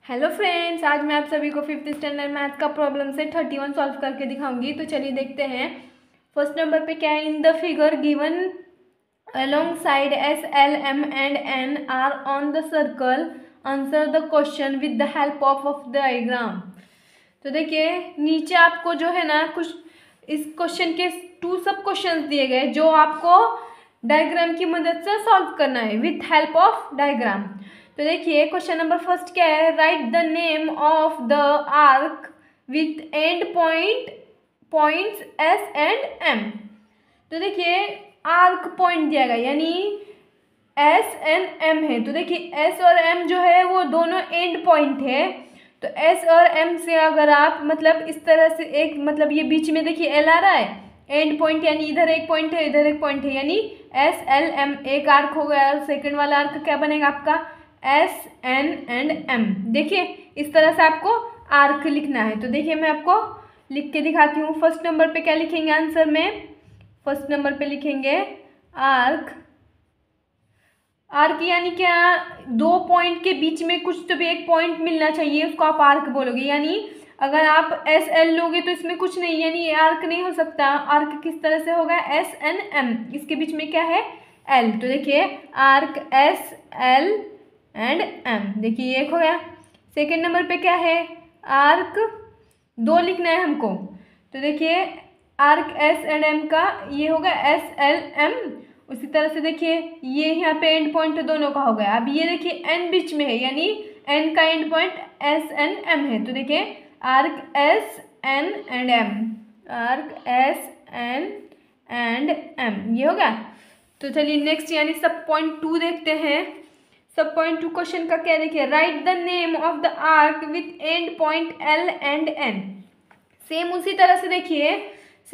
Hello friends, आज मैं आप सभी को फिफ्थ स्टैंडर्ड मैथ का प्रॉब्लम से 31 सॉल्व करके दिखाऊंगी। तो चलिए देखते हैं। फर्स्ट नंबर पे क्या है, in the figure given along side S L M and N R on the circle, answer the question with the help of the diagram. तो देखिए नीचे आपको जो है ना कुछ इस क्वेश्चन के 2 सब क्वेश्चंस दिए गए जो आपको डायग्राम की मदद से सॉल्व करना है विथ हेल्प ऑफ डायग्राम। तो देखिए क्वेश्चन नंबर फर्स्ट क्या है, write the name of the arc with end points S and M. तो देखिए आर्क पॉइंट दिया गया यानी एस एंड एम है। तो देखिए एस और एम जो है वो दोनों एंड पॉइंट है। तो एस और एम से अगर आप मतलब इस तरह से एक मतलब ये बीच में देखिए एल आ रहा है, एंड पॉइंट यानी इधर एक पॉइंट है इधर एक पॉइंट है, यानी एस एल एम एक आर्क हो गया। और सेकंड वाला आर्क क्या बनेगा आपका, एस एन एंड एम। देखिए इस तरह से आपको आर्क लिखना है। तो देखिए मैं आपको लिख के दिखाती हूँ। फर्स्ट नंबर पे क्या लिखेंगे आंसर में, फर्स्ट नंबर पे लिखेंगे आर्क। आर्क यानी क्या, 2 पॉइंट के बीच में कुछ तो भी एक पॉइंट मिलना चाहिए, उसको आप आर्क बोलोगे। यानी अगर आप एस एल लोगे तो इसमें कुछ नहीं, यानी ये आर्क नहीं हो सकता। आर्क किस तरह से होगा, एस एन एम, इसके बीच में क्या है, एल। तो देखिए arc S L and M, देखिए ये एक हो गया। सेकेंड नंबर पे क्या है, आर्क 2 लिखना है हमको। तो देखिए आर्क एस एंड एम का ये होगा एस एल एम। उसी तरह से देखिए ये यहाँ पे एंड पॉइंट दोनों का हो गया। अब ये देखिए एन बीच में है यानी एन का end point S N M है। तो देखिए arc S N and M, arc S N and M, ये हो गया। तो चलिए नेक्स्ट यानी सब पॉइंट 2 देखते हैं। सब पॉइंट 2 क्वेश्चन का क्या देखिए, write the name of the arc with end point L and N. Same उसी तरह से देखिए,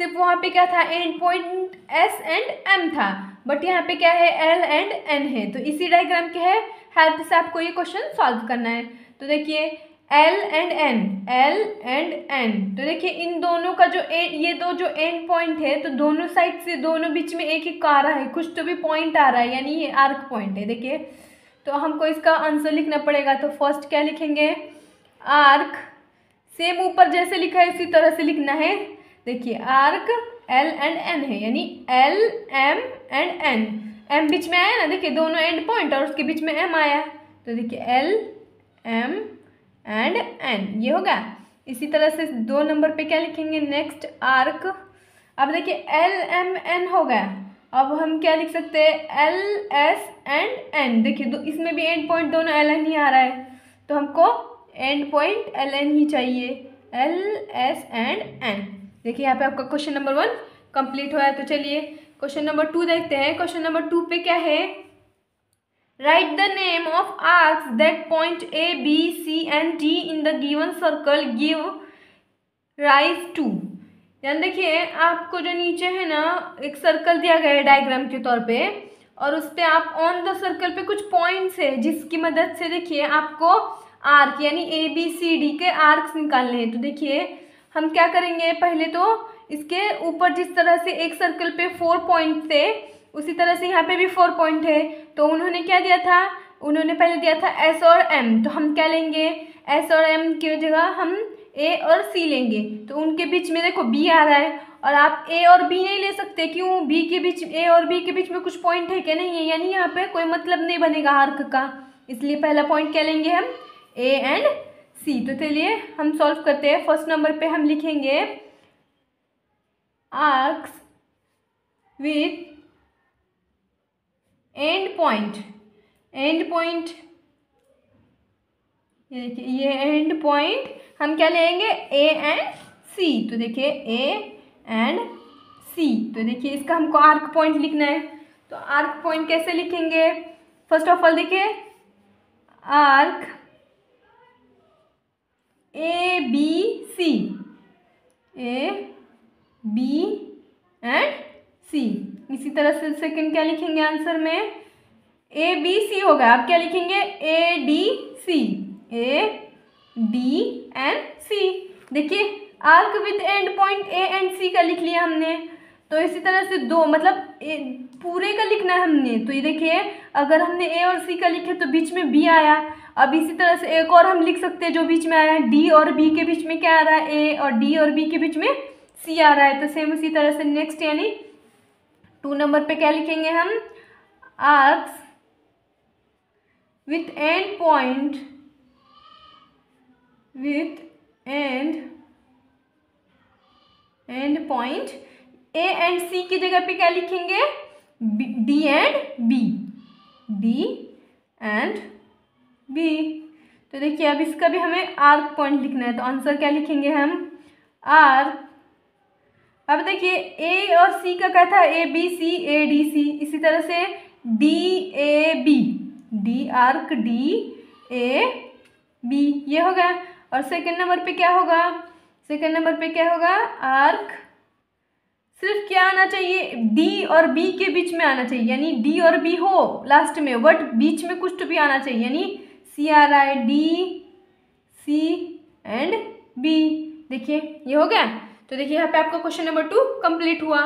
सिर्फ वहाँ पे क्या था, end point S and M था, बट यहाँ पे क्या है, एल एंड एन है। तो इसी डायग्राम के है हेल्प से आपको ये क्वेश्चन सॉल्व करना है। तो देखिए L and N, L and N. तो देखिए इन दोनों का जो ये दो जो एंड पॉइंट है, तो दोनों साइड से दोनों बीच में एक एक आ रहा है, कुछ तो भी पॉइंट आ रहा है, यानी ये आर्क पॉइंट है। देखिए तो हमको इसका आंसर लिखना पड़ेगा। तो फर्स्ट क्या लिखेंगे, आर्क, सेम ऊपर जैसे लिखा है इसी तरह से लिखना है। देखिए आर्क एल एंड एन है यानी L M and N, M बीच में आया ना, देखिए दोनों एंड पॉइंट और उसके बीच में एम आया। तो देखिए एल एम एंड एन, ये होगा। इसी तरह से 2 नंबर पे क्या लिखेंगे, नेक्स्ट आर्क। अब देखिए एल एम एन हो गया, अब हम क्या लिख सकते हैं, एल एस एंड एन। देखिए इसमें भी एंड पॉइंट दोनों एल एन ही आ रहा है, तो हमको एंड पॉइंट एल एन ही चाहिए, एल एस एंड एन। देखिए यहाँ पे आपका क्वेश्चन नंबर 1 कंप्लीट हुआ है। तो चलिए क्वेश्चन नंबर 2 देखते हैं। क्वेश्चन नंबर 2 पे क्या है, write the name of arcs that point A B C and D in the given circle give rise to. यानी देखिए आपको जो नीचे है ना एक सर्कल दिया गया है डायग्राम के तौर पे, और उस पर आप ऑन द सर्कल पे कुछ पॉइंट्स है जिसकी मदद से देखिए आपको आर्क यानी ए बी सी डी के आर्क्स निकालने हैं। तो देखिए हम क्या करेंगे, पहले तो इसके ऊपर जिस तरह से एक सर्कल पे 4 पॉइंट थे, उसी तरह से यहाँ पे भी 4 पॉइंट है। तो उन्होंने क्या दिया था, उन्होंने पहले दिया था एस और एम। तो हम क्या लेंगे, एस और एम की जगह हम ए और सी लेंगे। तो उनके बीच में देखो बी आ रहा है, और आप ए और बी नहीं ले सकते, क्यों, बी के बीच, ए और बी के बीच में कुछ पॉइंट है क्या, नहीं है, यानी यहाँ पे कोई मतलब नहीं बनेगा आर्क का। इसलिए पहला पॉइंट क्या लेंगे हम, ए एंड सी। तो चलिए हम सॉल्व करते हैं। फर्स्ट नंबर पे हम लिखेंगे arcs with end point, and point, ये देखिए ये एंड पॉइंट हम क्या लेंगे, ए एंड सी। तो देखिए ए एंड सी। तो देखिए इसका हमको आर्क पॉइंट लिखना है। तो आर्क पॉइंट कैसे लिखेंगे, फर्स्ट ऑफ ऑल देखिए arc A B C, A B and C. इसी तरह से सेकंड क्या लिखेंगे आंसर में, ए बी सी होगा। अब क्या लिखेंगे, A D C, A D and C. देखिए arc with end point A and C का लिख लिया हमने। तो इसी तरह से 2 मतलब पूरे का लिखना है हमने। तो ये देखिए अगर हमने ए और सी का लिखे तो बीच में बी आया, अब इसी तरह से एक और हम लिख सकते हैं जो बीच में आ रहा है, डी और बी के बीच में क्या आ रहा है, ए, और डी और बी के बीच में सी आ रहा है। तो सेम उसी तरह से नेक्स्ट यानी 2 नंबर पे क्या लिखेंगे हम, arcs with end point A and C की जगह पे क्या लिखेंगे, डी एंड बी। तो देखिए अब इसका भी हमें आर्क पॉइंट लिखना है, तो आंसर क्या लिखेंगे हम, आर्क। अब देखिए ए और सी का क्या था, ए बी सी, ए डी सी, इसी तरह से D A B, D arc D A B, ये हो गया। और सेकंड नंबर पे क्या होगा, सेकंड नंबर पे क्या होगा, आर्क सिर्फ क्या आना चाहिए, डी और बी के बीच में आना चाहिए, यानी डी और बी हो लास्ट में, बट बीच में कुछ तो भी आना चाहिए, यानी सी आ रहा है, डी सी एंड बी। देखिए ये हो गया। तो देखिए यहाँ पे आपका क्वेश्चन नंबर 2 कंप्लीट हुआ।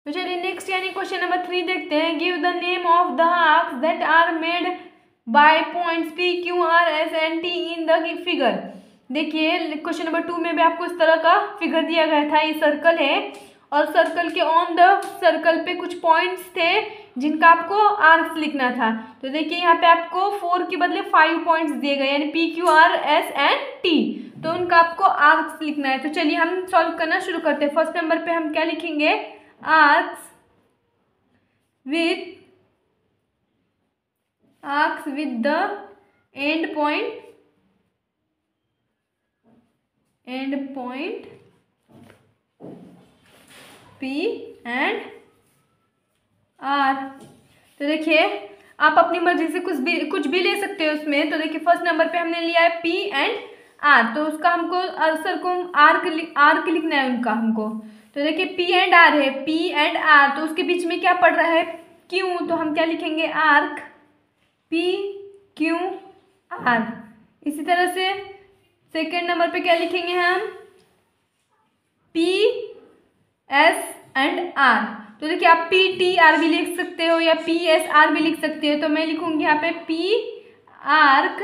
तो चलिए नेक्स्ट यानी क्वेश्चन नंबर 3 देखते हैं। Give the name of the arcs that are made by points P Q R S and T in the figure. देखिए क्वेश्चन नंबर 2 में भी आपको इस तरह का फिगर दिया गया था, ये सर्कल है और सर्कल के ऑन द सर्कल पे कुछ पॉइंट्स थे जिनका आपको आर्क्स लिखना था। तो देखिए यहाँ पे आपको 4 के बदले 5 पॉइंट्स दिए गए, यानी P Q R S and T, तो उनका आपको आर्क्स लिखना है। तो चलिए हम सॉल्व करना शुरू करते हैं। फर्स्ट नंबर पे हम क्या लिखेंगे, arcs with the end point P and R। तो देखिए आप अपनी मर्जी से कुछ भी ले सकते हो उसमें। तो देखिए फर्स्ट नंबर पे हमने लिया है P एंड R, तो उसका हमको आंसर को आर्क लिखना है उनका हमको। तो देखिए P एंड R है, P एंड R, तो उसके बीच में क्या पड़ रहा है, Q, तो हम क्या लिखेंगे, आर्क P Q R। इसी तरह से सेकेंड नंबर पे क्या लिखेंगे हम, P S एंड R। तो देखिए आप P T R भी लिख सकते हो या P S R भी लिख सकते हो। तो मैं लिखूंगी यहाँ पे P arc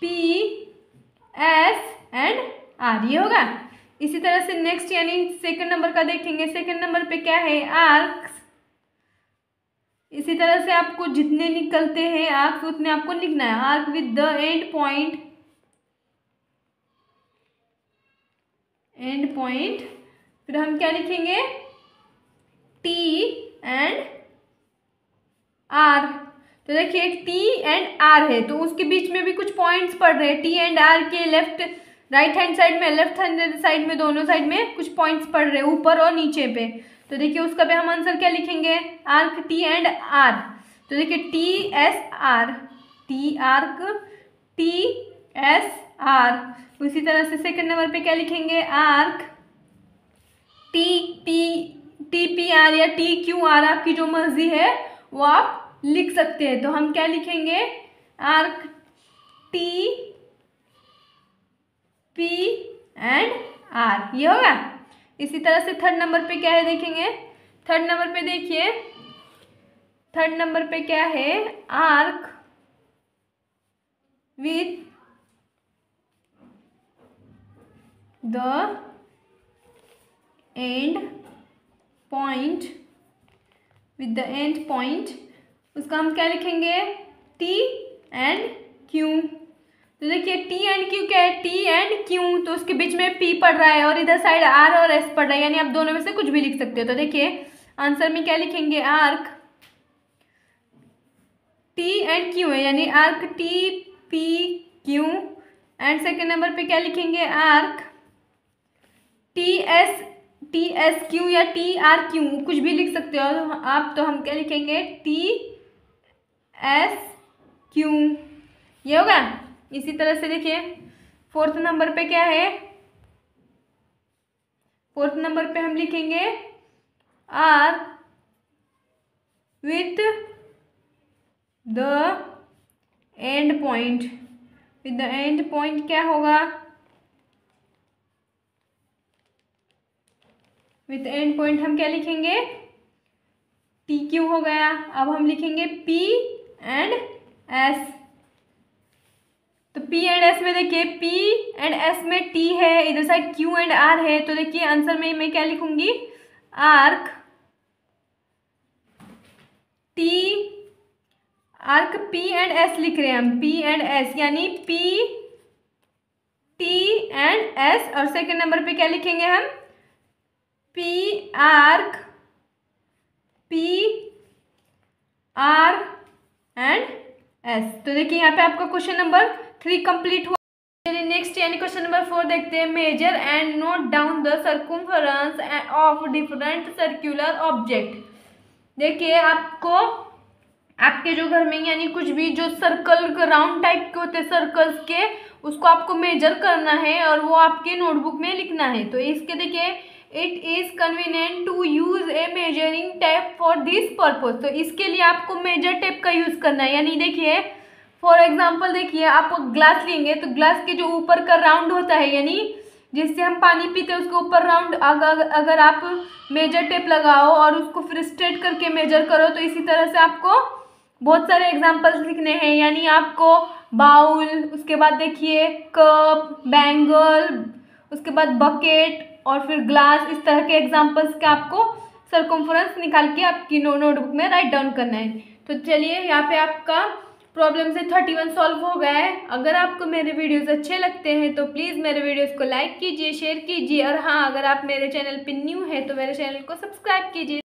P S and R, ये होगा। इसी तरह से नेक्स्ट यानी सेकंड नंबर का देखेंगे। सेकंड नंबर पे क्या है, आर्क्स। इसी तरह से आपको जितने निकलते हैं आर्क्स उतने आपको लिखना है, arc with the end point. फिर हम क्या लिखेंगे, T एंड R। तो देखिए T एंड R है, तो उसके बीच में भी कुछ पॉइंट्स पड़ रहे हैं। T एंड R के राइट हैंड साइड में, लेफ्ट हैंड साइड में, दोनों साइड में कुछ पॉइंट्स पड़ रहे हैं, ऊपर और नीचे पे। तो देखिए उसका भी हम आंसर क्या लिखेंगे, आर्क T एंड R। तो देखिए T S R, T arc T S R। उसी तरह से सेकंड नंबर पे क्या लिखेंगे, आर्क T P R या T Q R, आपकी जो मर्जी है वो आप लिख सकते हैं। तो हम क्या लिखेंगे, arc T P and R, ये होगा। इसी तरह से थर्ड नंबर पे क्या है देखेंगे। थर्ड नंबर पे देखिए, थर्ड नंबर पे क्या है, arc with the end point, उसका हम क्या लिखेंगे, T एंड Q। तो देखिए T एंड Q क्या है, T एंड Q, तो उसके बीच में P पड़ रहा है और इधर साइड R और S पड़ रहा है, यानी आप दोनों में से कुछ भी लिख सकते हो। तो देखिए आंसर में क्या लिखेंगे, आर्क T एंड Q है, यानी arc T P Q। And second number पे क्या लिखेंगे, आर्क T S Q या T R Q, कुछ भी लिख सकते हो आप। तो हम क्या लिखेंगे, T S Q, ये होगा। इसी तरह से देखिए फोर्थ नंबर पे क्या है, फोर्थ नंबर पे हम लिखेंगे R with the end point क्या होगा, विथ एंड पॉइंट हम क्या लिखेंगे, टी क्यू हो गया। अब हम लिखेंगे P and S। P and S में देखिए पी एंड एस में टी है, इधर साइड क्यू एंड आर है, तो देखिए आंसर में मैं क्या लिखूंगी, arc T, arc P and S लिख रहे हैं हम, पी एंड एस यानी पी टी एंड एस, और सेकंड नंबर पे क्या लिखेंगे हम, P arc P R and S. तो देखिए यहाँ पे आपका क्वेश्चन नंबर 3 कंप्लीट हुआ। चलिए नेक्स्ट यानी क्वेश्चन नंबर 4 देखते हैं। Measure and note down the circumference of different circular object. देखिए आपको आपके जो घर में यानी कुछ भी जो सर्कल राउंड टाइप के होते हैं सर्कल्स के, उसको आपको मेजर करना है और वो आपके नोटबुक में लिखना है। तो इसके देखिए it is convenient to use a measuring tape for this purpose. तो इसके लिए आपको मेजर टेप का यूज़ करना है। यानी देखिए फॉर एग्जांपल देखिए आप ग्लास लेंगे तो ग्लास के जो ऊपर का राउंड होता है यानी जिससे हम पानी पीते हैं उसके ऊपर राउंड अगर आप मेजर टेप लगाओ और उसको फिर स्ट्रेट करके मेजर करो, तो इसी तरह से आपको बहुत सारे एग्जांपल्स लिखने हैं। यानी आपको बाउल, उसके बाद देखिए कप, बैंगल, उसके बाद बकेट और फिर ग्लास, इस तरह के एग्जांपल्स के आपको सर्कमफेरेंस निकाल के आपकी नोटबुक में राइट डाउन करना है। तो चलिए यहाँ पे आपका प्रॉब्लम से 31 सॉल्व हो गया है। अगर आपको मेरे वीडियोस अच्छे लगते हैं तो प्लीज़ मेरे वीडियोस को लाइक कीजिए, शेयर कीजिए, और हाँ अगर आप मेरे चैनल पे न्यू है तो मेरे चैनल को सब्सक्राइब कीजिए।